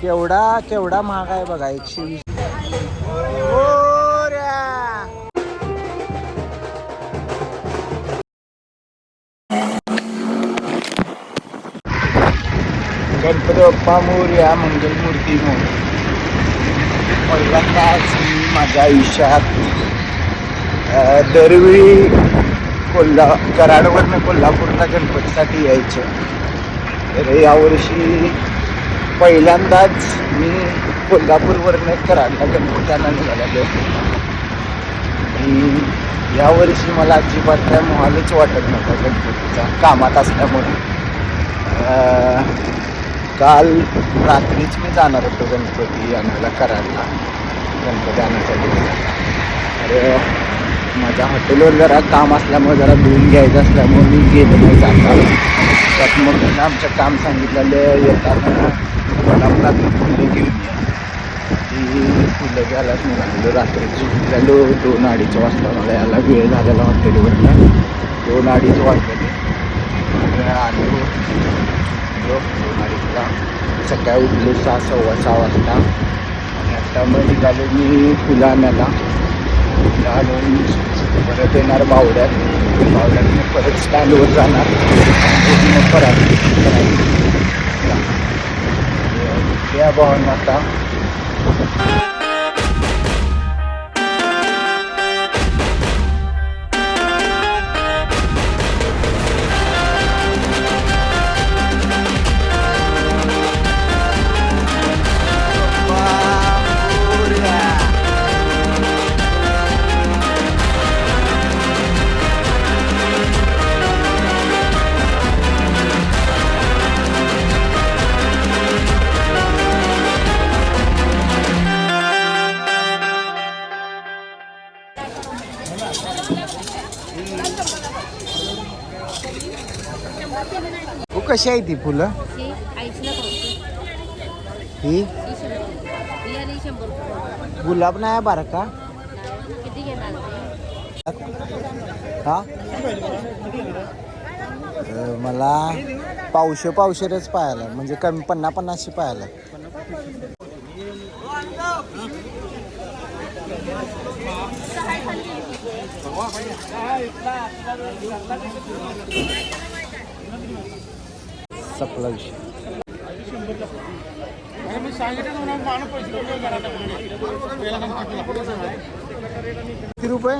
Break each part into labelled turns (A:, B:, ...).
A: केवढा केवढा महाग आहे बघा 120. गणपती बाप्पा मोरया, मंगलमूर्ती मोरया. पहिल्यांदाच मी माझ्या आयुष्यात दरवेळी कराडवरनं कोल्हापूरला गणपतीसाठी यायचं. तर यावर्षी पहिल्यांदाच मी कोल्हापूरवरनं कराडला गणपती आणायला निघालेलो. आणि यावर्षी मला अजिबात काय मोहालच वाटत नव्हता गणपतीचा, कामात असल्यामुळे. काल रात्रीच मी जाणार होतो गणपती आणायला कराडला, गणपती आणण्यासाठी. अरे माझ्या हॉटेलवर जरा काम असल्यामुळे, जरा धुवून घ्यायचं असल्यामुळे मी गेलो नाही जाता. त्यात मग आमचं काम सांगितलेलं येताना कोल्हापुरातून फुलं घेऊन या. ती फुलं घ्यायलाच निघालेलो. रात्रीची झालो 2-2:30 वाजता. मला यायला वेळ झालेला हॉटेलवरनं. 2-2:30 वाजले. आलो 2:30ला. सकाळी उठलो 6-6:15 वाजता. आणि आता मग निघालो मी फुलं आणायला. फुलं आणून परत येणार बावड्यात परत स्टँडवर जाणार. मग परत या भावांना आता कशी आहे ती फुलं? ही गुलाब नाही बारा का? हा मला पावशेरच पाहायला, म्हणजे कमी 50-50 पाहायला. सपला विषय. किती रुपये?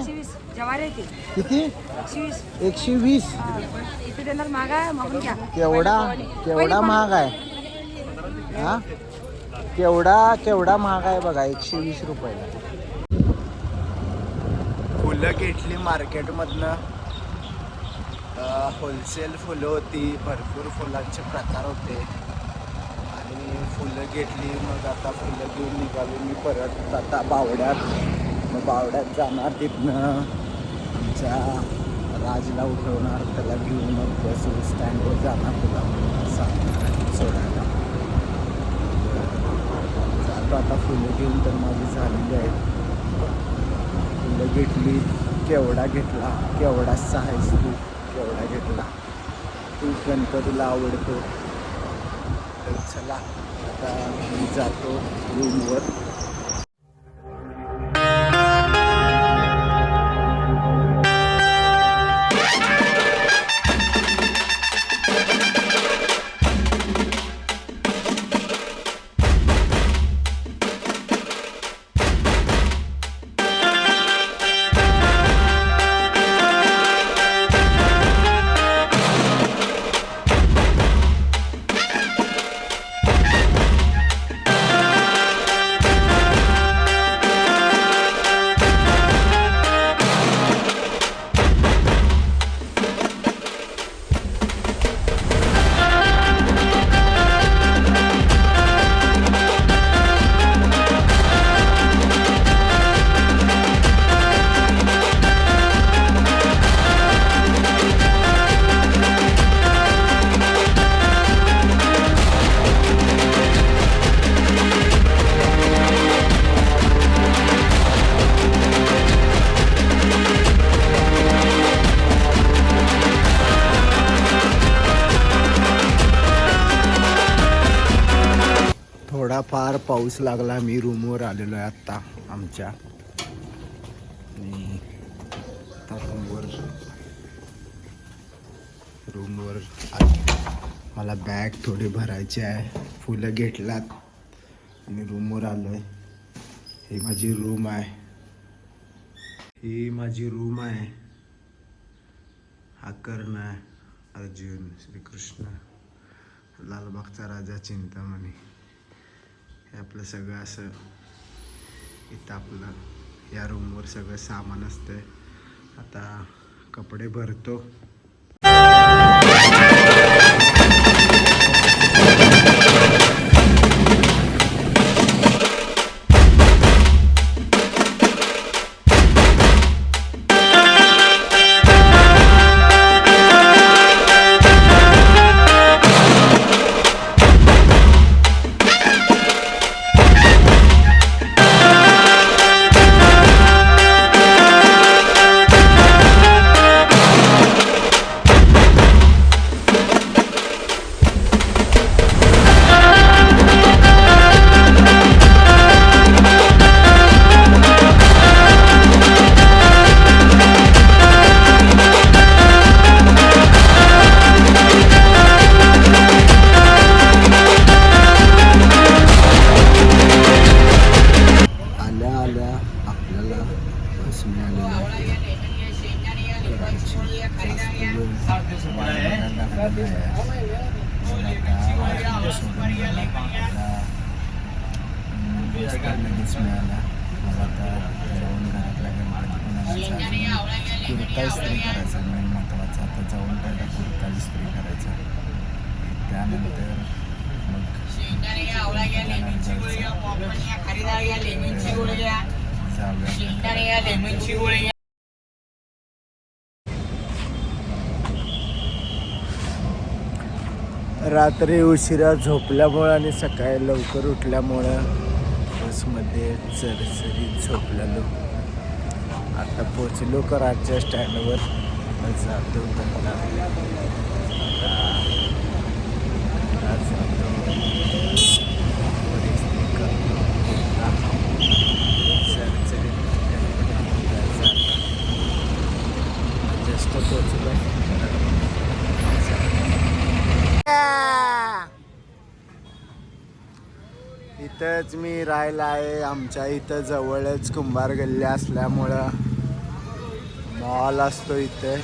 A: किती? 120. केवढा महाग आहे हा? केवढा महाग आहे बघा. 120 रुपयाला फुलं घेतली मार्केटमधनं. होलसेल फुलं होती, भरपूर फुलांचे प्रकार होते. आणि फुलं घेतली. मग आता फुलं घेऊन निघालो मी परत आता बावड्यात. मग बावड्यात जाणार. तिथनं आमच्या राजला उठवणार, त्याला घेऊन मग बस स्टँडवर जाणार तुला सोडायला. जातो आता फुलं घेऊन. तर माझी झालेली आहेत. फुलं घेतली. केवढा घेतला, केवढा साईज तू केवढा घेतला. तू गणपतीला आवडतो. तर चला आता मी जातो रूमवर. थोडाफार पाऊस लागला. मी रूमवर आलेलो आहे आत्ता आमच्या. आणि आता रूमवर मला बॅग थोडी भरायची आहे. फुलं घेतलात आणि रूमवर आलो आहे. ही माझी रूम आहे. ही माझी रूम आहे. हा कर्ण आहे. अर्जुन, श्रीकृष्ण, लालबागचा राजा, चिंतामणी. हे आपलं सगळं असं इथं आपलं या रूमवर सगळं सामान असतं. आता कपडे भरतो. लगेच मिळाला. मला आता जाऊन घरातल्या कुर्ता इस्त्री करायचा मेन महत्त्वाचा. आता जाऊन पहिला कुर्ता इस्त्री करायचा. त्यानंतर मग जाऊया. रात्री उशिरा झोपल्यामुळं आणि सकाळी लवकर उठल्यामुळं बसमध्ये चरचरीत झोपलेलो. आता पोचलो कराडच्या स्टँडवर. जातो घरला. जस्ट पोचलो. इथंच मी राहिला आहे. आमच्या इथं जवळच कुंभार गल्ली असल्यामुळं मॉल असतो इथे.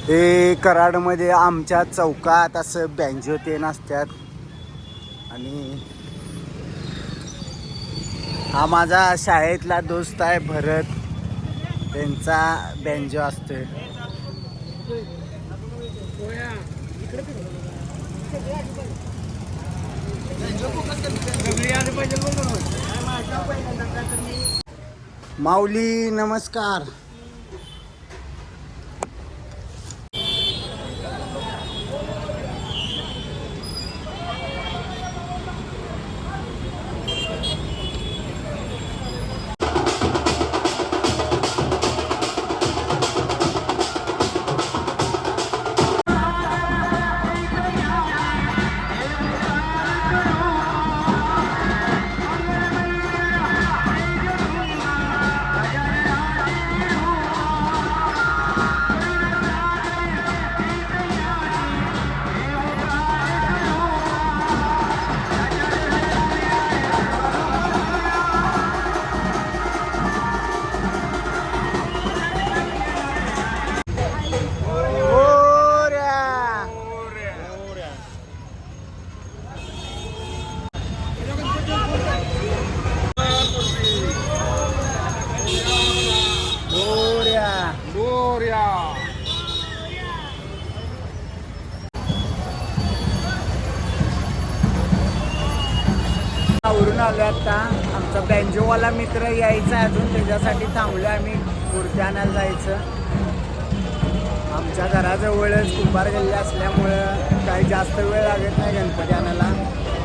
A: ते कराडमध्ये आमच्या चौकात असं बँजो ते नसतात. आणि हा माझा शाळेतला दोस्त आहे भरत. त्यांचा बँजो असतोय. माऊली नमस्कार. आवरून आलो आता. आमचा बँजोवाला मित्र यायचा अजून. त्याच्यासाठी थांबलो आम्ही. मूर्ती आणायला जायचं. आमच्या घराजवळच कुंभार गल्ली असल्यामुळं काही जास्त वेळ लागत नाही गणपती आणायला.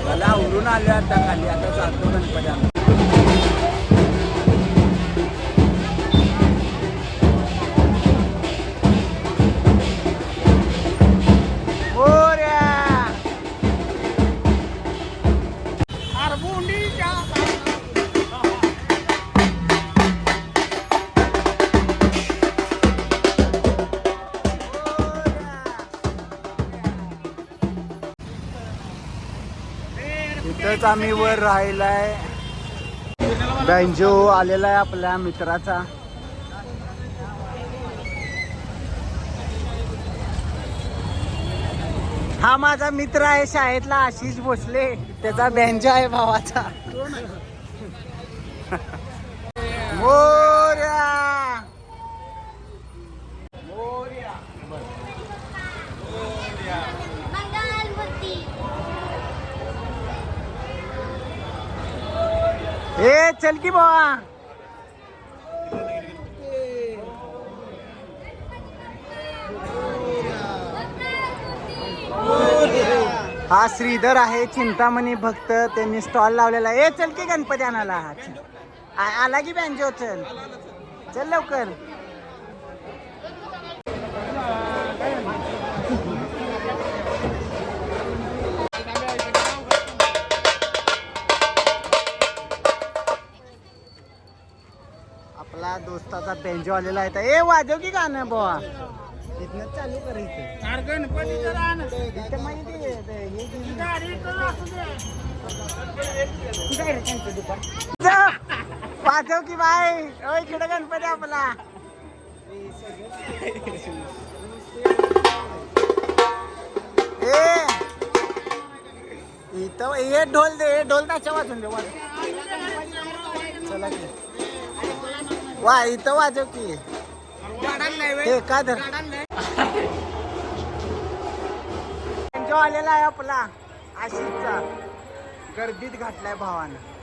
A: मला आवरून आलो आता खाली. आता जातो गणपती आणायला. इथंच आम्ही वर राहिलाय. बँजो आलेला आहे आपल्या मित्राचा. हा माझा मित्र आहे शाळेतला आशिष भोसले. त्याचा बँजो आहे भावाचा. मोरया मोरया ए चल की बाबा. हा श्रीधर आहे चिंतामणी भक्त. त्यांनी स्टॉल लावलेला. ए चल की गणपती आणायला. आला की बँजो. चल चल लवकर. आपला दोस्ताचा बँजो आलेला आहे. ए वाजव की गाणं बुवा. इथनं चालू कर. वाजव की बाय. इकडे गणपती आपला. ए इथं हे ढोल दे. ढोल त्याच्या वाजून दे. चला की वा इथं वाजव की. हे का धर. बँजो आलेला आहे आपला आशिषचा. गर्दीत घातलाय भावानं.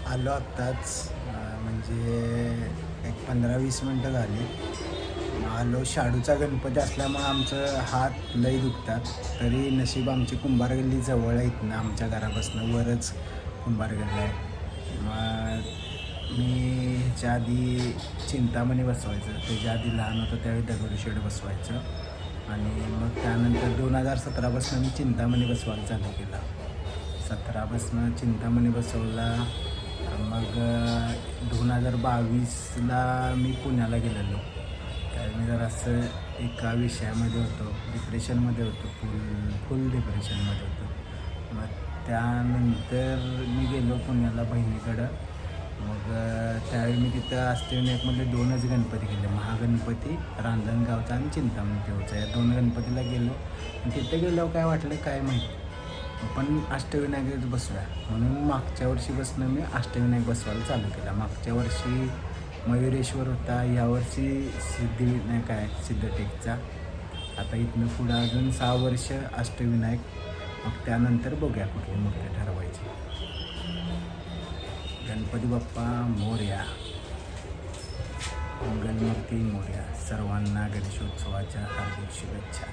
B: आलो आत्ताच म्हणजे एक 15-20 मिनटं झाली. आलो. शाडूचा गणपती असल्यामुळे आमचं हात लई दुखतात. तरी नशीब आमची कुंभार गल्ली जवळ आहे. इथनं आमच्या घरापासून वरच कुंभार गल्ली आहे. मग मी ह्याच्या आधी चिंतामणी बसवायचं. त्याच्या आधी लहान होतं त्यावेळी दगडूशेठ बसवायचं. आणि मग त्यानंतर 2017पासून मी चिंतामणी बसवायला चालू केला. 17पासून चिंतामणी बसवला. मग 2022ला मी पुण्याला गेलेलो. त्यावेळी मी जरासं एका विषयामध्ये होतो, डिप्रेशनमध्ये होतो, फुल डिप्रेशनमध्ये होतो. मग त्यानंतर मी गेलो पुण्याला बहिणीकडं. मग त्यावेळी मी तिथं अष्टविनायकमधले 2च गणपती केले, महागणपती रांजणगावचा आणि चिंतामणी देऊचा. या 2 गणपतीला गेलो. आणि तिथं गेल्यावर काय वाटलं काय माहिती, पण अष्टविनायकच बसूया म्हणून मागच्या वर्षीपासून मी अष्टविनायक बसवायला चालू केला. मागच्या वर्षी मयुरेश्वर होता, यावर्षी सिद्धिविनायक आहे सिद्धटेकचा. आता इथनं पुढं अजून 6 वर्ष अष्टविनायक. मग त्यानंतर बघूया कुठली मूर्ती ठरवायची. गणपती बाप्पा मोरया, मंगलमूर्ती मोरया. सर्वांना गणेशोत्सवाच्या हार्दिक शुभेच्छा.